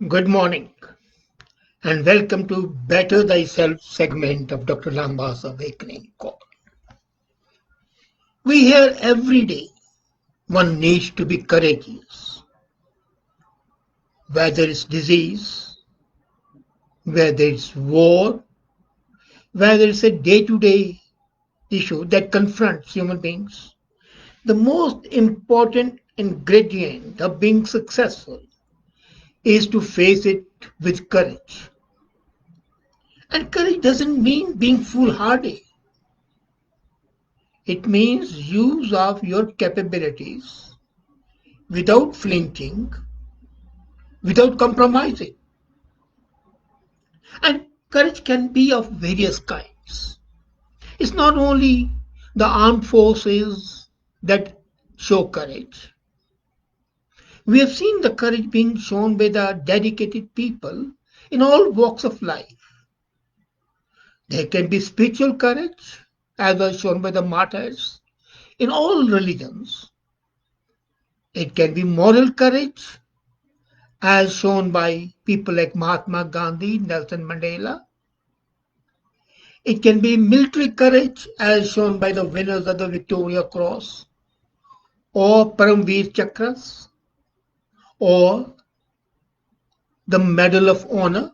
Good morning and welcome to Better Thyself segment of Dr. Lamba's Awakening Call. We hear every day one needs to be courageous, whether it's disease, whether it's war, whether it's a day-to-day issue that confronts human beings. The most important ingredient of being successful is to face it with courage. And courage doesn't mean being foolhardy. It means use of your capabilities without flinching, without compromising. And courage can be of various kinds. It's not only the armed forces that show courage. We have seen the courage being shown by the dedicated people in all walks of life. There can be spiritual courage, as was shown by the martyrs in all religions. It can be moral courage, as shown by people like Mahatma Gandhi, Nelson Mandela. It can be military courage, as shown by the winners of the Victoria Cross, or Paramveer Chakras, or the Medal of Honor.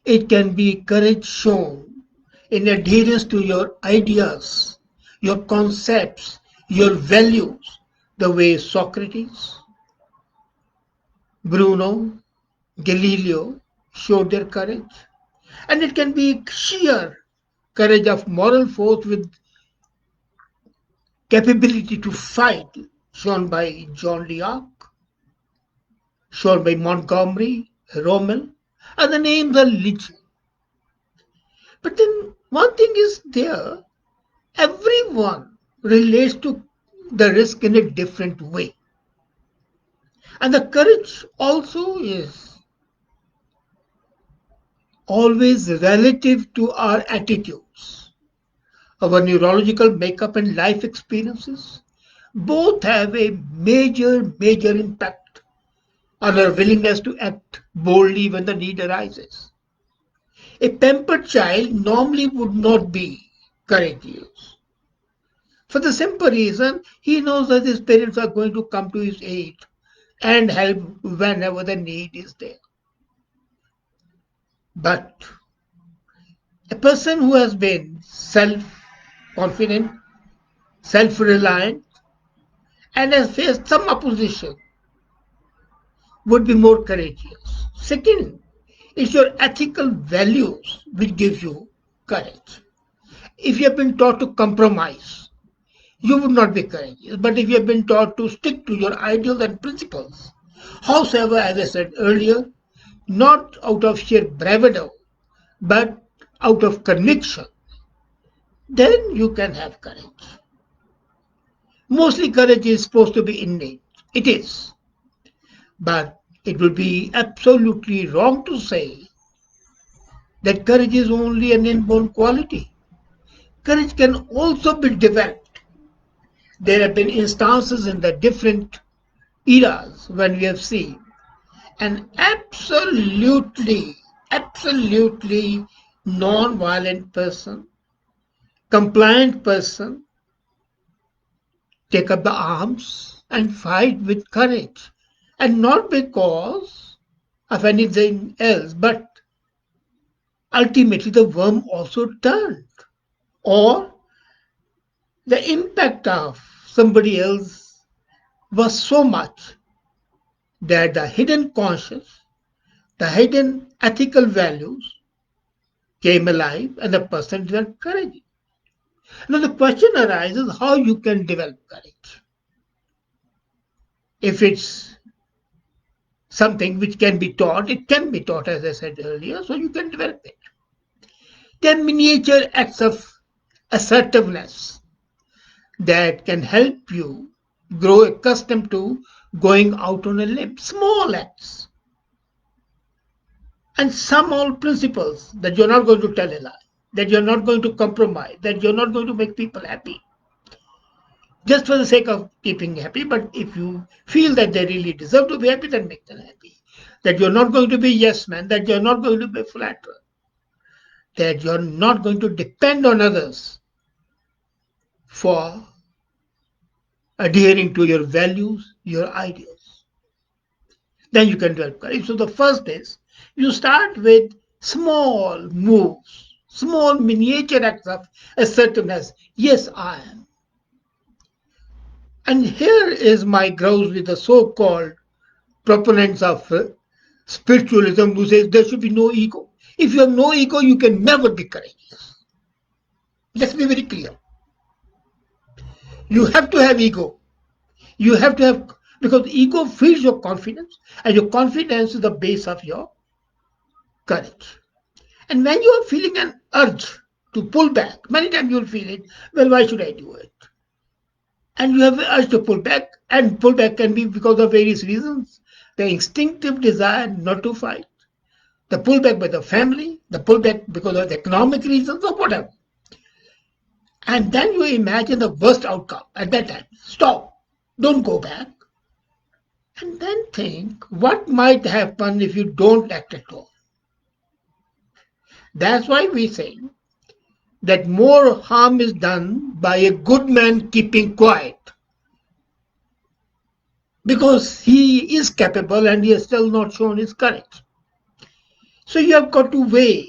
It can be courage shown in adherence to your ideas, your concepts, your values, the way Socrates, Bruno, Galileo showed their courage. And it can be sheer courage of moral force with capability to fight, shown by John Locke, shown by Montgomery, Rommel, and the names are legion. But then one thing is there, everyone relates to the risk in a different way. And the courage also is always relative to our attitudes, our neurological makeup and life experiences. Both have a major impact on our willingness to act boldly when the need arises. A pampered child normally would not be courageous. For the simple reason, he knows that his parents are going to come to his aid and help whenever the need is there. But a person who has been self confident, self reliant, and has faced some opposition would be more courageous. Second, it's your ethical values which gives you courage. If you have been taught to compromise, you would not be courageous. But if you have been taught to stick to your ideals and principles, howsoever, as I said earlier, not out of sheer bravado, but out of conviction, then you can have courage. Mostly courage is supposed to be innate. It is. But it would be absolutely wrong to say that courage is only an inborn quality. Courage can also be developed. There have been instances in the different eras when we have seen an absolutely non-violent person, compliant person take up the arms and fight with courage. And not because of anything else, but ultimately the worm also turned. Or the impact of somebody else was so much that the hidden conscience, the hidden ethical values came alive and the person developed courage. Now the question arises how you can develop courage. If it's something which can be taught, it can be taught as I said earlier, so you can develop it. There are miniature acts of assertiveness that can help you grow accustomed to going out on a limb. Small acts and small principles that you're not going to tell a lie, that you're not going to compromise, that you're not going to make people happy just for the sake of keeping happy. But if you feel that they really deserve to be happy, then make them happy. that you're not going to be yes man, that you're not going to be flatterer, that you're not going to depend on others for adhering to your values, your ideas. Then you can develop courage. So the first is you start with small moves, small miniature acts of assertiveness. Yes, I am. And here is my grouse with the so-called proponents of spiritualism who says there should be no ego. If you have no ego, you can never be courageous. Let's be very clear. You have to have ego. You have to have, because ego feeds your confidence, and your confidence is the base of your courage. And when you are feeling an urge to pull back, many times you'll feel it, well, why should I do it? And you have the urge to pull back, and pull back can be because of various reasons. The instinctive desire not to fight, the pullback by the family, the pullback because of economic reasons or whatever. And then you imagine the worst outcome at that time. Stop. Don't go back. And then think what might happen if you don't act at all. That's why we say that more harm is done by a good man keeping quiet because he is capable and he has still not shown his courage. So you have got to weigh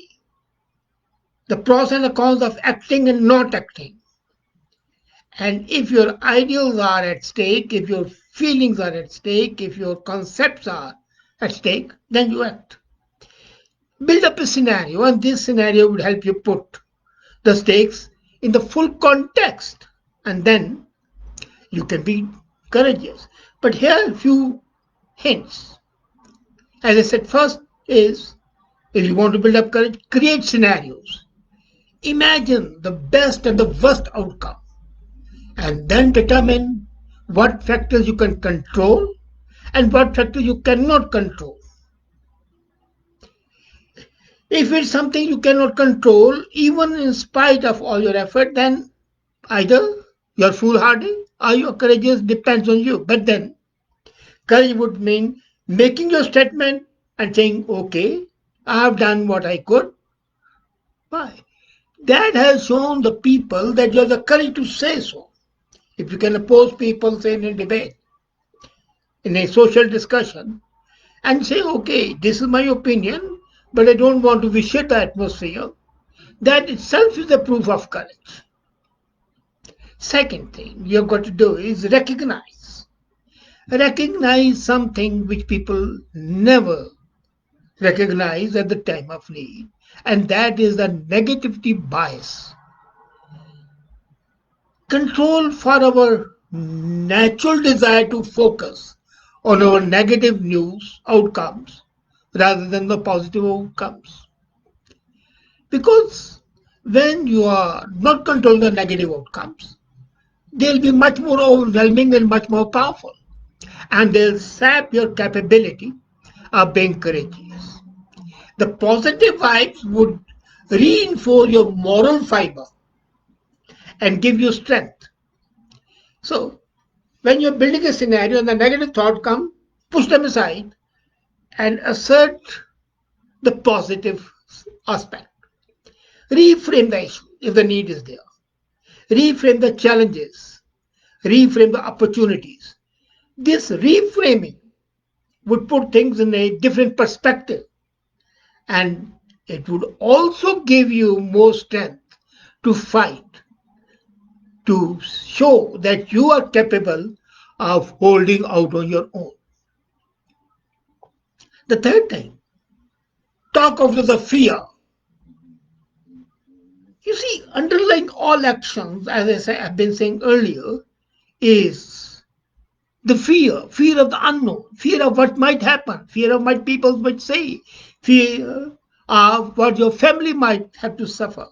the pros and the cons of acting and not acting. And if your ideals are at stake, if your feelings are at stake, if your concepts are at stake, then you act. Build up a scenario, and this scenario would help you put the stakes in the full context, and then you can be courageous. But here are a few hints. As I said, first is if you want to build up courage, create scenarios. Imagine the best and the worst outcome, and then determine what factors you can control and what factors you cannot control. If it's something you cannot control, even in spite of all your effort, then either you're foolhardy or you're courageous, depends on you. But then courage would mean making your statement and saying, okay, I have done what I could. Why? That has shown the people that you have the courage to say so. If you can oppose people, say in a debate, in a social discussion, and say, okay, this is my opinion, but I don't want to vitiate the atmosphere, that itself is a proof of courage. Second thing you've got to do is recognize. Recognize something which people never recognize at the time of need, and that is the negativity bias. Control for our natural desire to focus on our negative news outcomes rather than the positive outcomes. Because when you are not controlling the negative outcomes, they'll be much more overwhelming and much more powerful. And they'll sap your capability of being courageous. The positive vibes would reinforce your moral fiber and give you strength. So, when you're building a scenario and the negative thought come, push them aside and assert the positive aspect. Reframe the issue if the need is there. Reframe the challenges. Reframe the opportunities. This reframing would put things in a different perspective, and it would also give you more strength to fight, to show that you are capable of holding out on your own. The third thing, talk out of the fear. You see, underlying all actions, as I've been saying earlier, is the fear of the unknown, fear of what might happen, fear of what people might say, fear of what your family might have to suffer.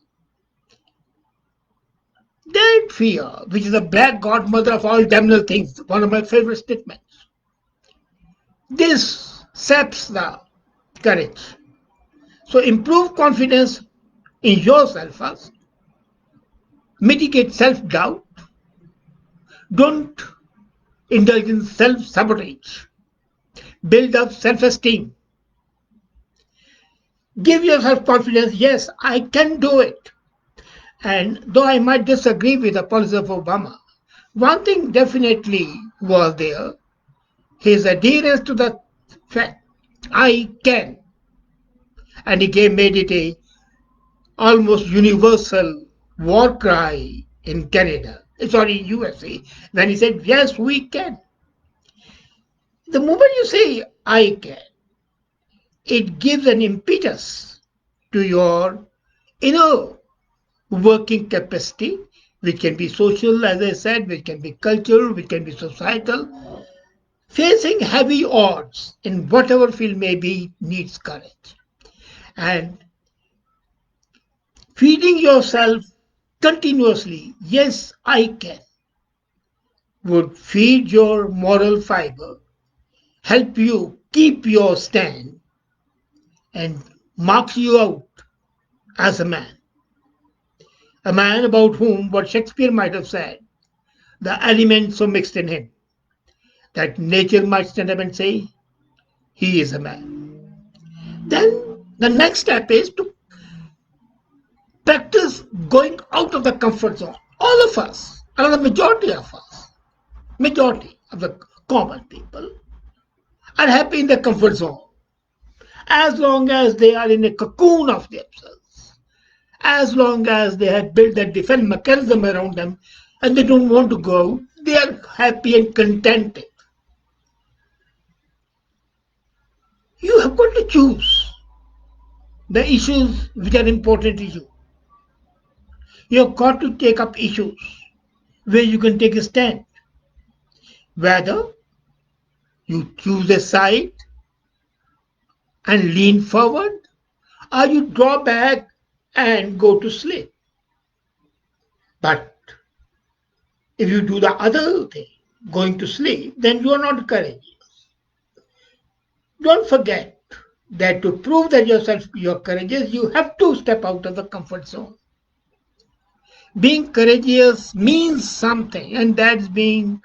That fear, which is the black godmother of all damnable things, one of my favorite statements, this saps the courage. So improve confidence in yourself first, mitigate self-doubt, don't indulge in self-sabotage, build up self-esteem. Give yourself confidence. Yes, I can do it. And though I might disagree with the policy of Obama, one thing definitely was there, his adherence to the fact, I can. And he made it a almost universal war cry in Canada, sorry, USA, when he said, yes, we can. The moment you say, I can, it gives an impetus to your inner working capacity, which can be social, as I said, which can be cultural, which can be societal. Facing heavy odds in whatever field may be needs courage. And feeding yourself continuously, yes, I can, would feed your moral fiber, help you keep your stand, and marks you out as a man about whom what Shakespeare might have said, the elements so mixed in him, that nature might stand up and say, he is a man. Then the next step is to practice going out of the comfort zone. All of us, and the majority of the common people, are happy in the comfort zone as long as they are in a cocoon of themselves, as long as they have built that defense mechanism around them and they don't want to go out, they are happy and contented. You have got to choose the issues which are important to you. You have got to take up issues where you can take a stand. Whether you choose a side and lean forward, or you draw back and go to sleep. But if you do the other thing, going to sleep, then you are not courageous. Don't forget that to prove that you're courageous, you have to step out of the comfort zone. Being courageous means something, and that's being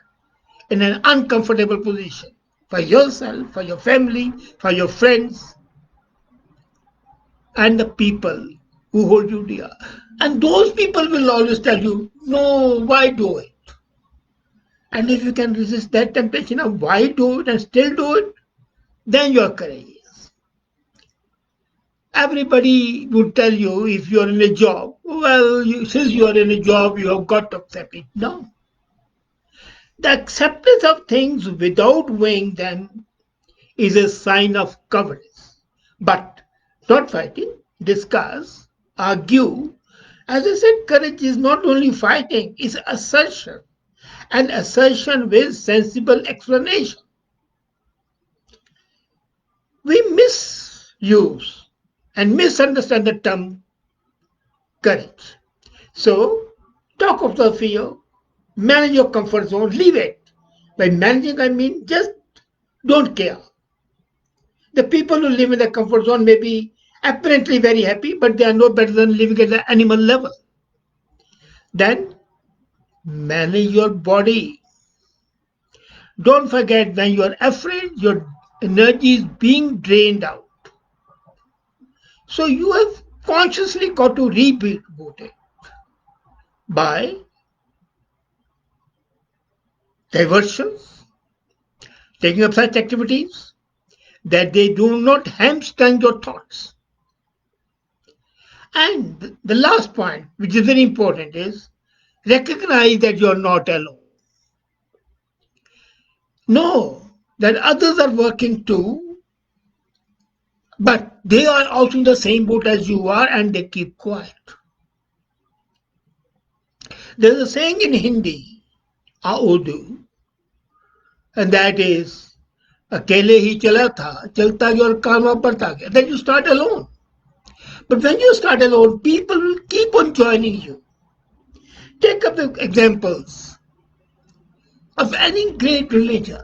in an uncomfortable position for yourself, for your family, for your friends, and the people who hold you dear. And those people will always tell you, no, why do it? And if you can resist that temptation of why do it and still do it, then you are courageous. Everybody would tell you if you are in a job, well, since you are in a job, you have got to accept it. No. The acceptance of things without weighing them is a sign of cowardice. But not fighting, discuss, argue. As I said, courage is not only fighting, it's assertion. An assertion with sensible explanation. We misuse and misunderstand the term courage. So, talk of the fear, manage your comfort zone, leave it. By managing, I mean just don't care. The people who live in the comfort zone may be apparently very happy, but they are no better than living at the animal level. Then manage your body. Don't forget when you are afraid, your energy is being drained out. So you have consciously got to reboot it by diversions, taking up such activities that they do not hamstring your thoughts. And the last point, which is very important, is recognize that you are not alone. Know that others are working too, but they are also in the same boat as you are and they keep quiet. There's a saying in Hindi, Urdu, and that is, अकेले ही चला था, चलता गया और काम बढ़ता गया. Then you start alone. But when you start alone, people will keep on joining you. Take up the examples of any great religion.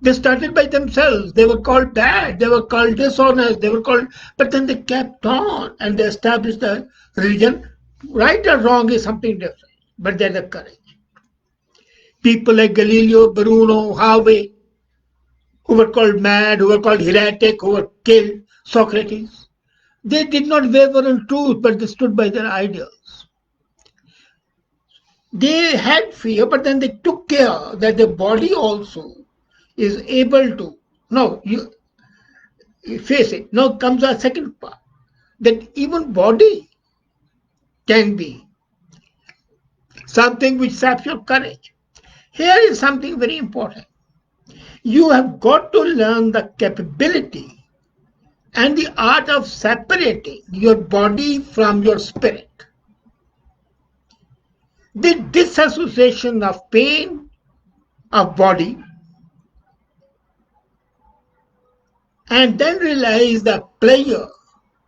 They started by themselves. They were called bad. They were called dishonest. They were called, but then they kept on and they established the religion. Right or wrong is something different, but they're the courage. People like Galileo, Bruno, Harvey, who were called mad, who were called heretic, who were killed, Socrates. They did not waver in truth, but they stood by their ideals. They had fear, but then they took care that the body also is able to. Now, you face it. Now comes our second part, that even body can be something which saps your courage. Here is something very important. You have got to learn the capability and the art of separating your body from your spirit. The disassociation of pain of body, and then realize the pleasure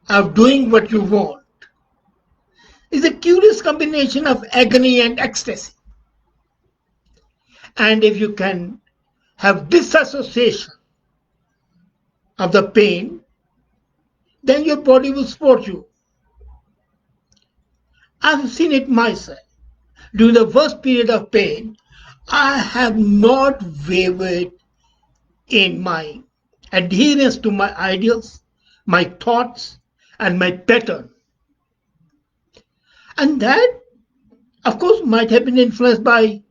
of doing what you want, is a curious combination of agony and ecstasy. And if you can have disassociation of the pain, then your body will support you. I've seen it myself. During the worst period of pain, I have not wavered in my adherence to my ideals, my thoughts, and my pattern. And that, of course, might have been influenced by,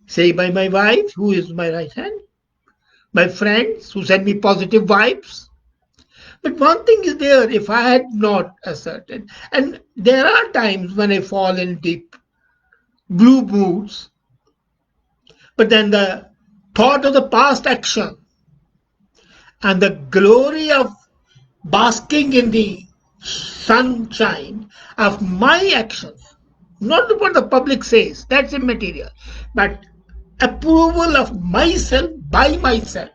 say, by my wife, who is my right hand, my friends who send me positive vibes. But one thing is there, if I had not asserted, and there are times when I fall in deep blue moods, but then the thought of the past action and the glory of basking in the sunshine of my actions, not what the public says, that's immaterial, but approval of myself by myself,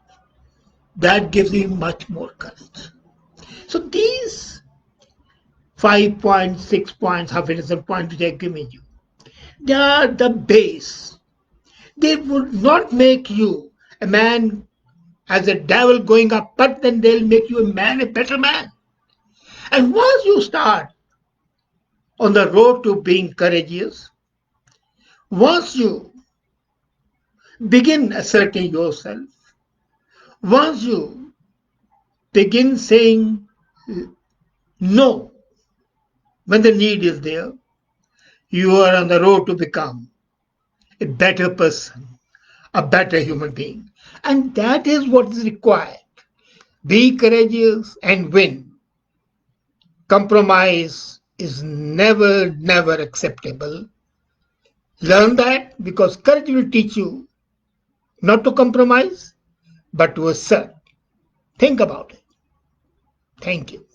that gives me much more courage. So these 5 points, 6 points, half a dozen points which I've given you, they are the base. They would not make you a man as a devil going up, but then they'll make you a man, a better man. And once you start on the road to being courageous, once you begin asserting yourself, once you begin saying no when the need is there, you are on the road to become a better person, a better human being. And that is what is required. Be courageous and win. Compromise is never, never acceptable. Learn that, because courage will teach you not to compromise, but to assert. Think about it. Thank you.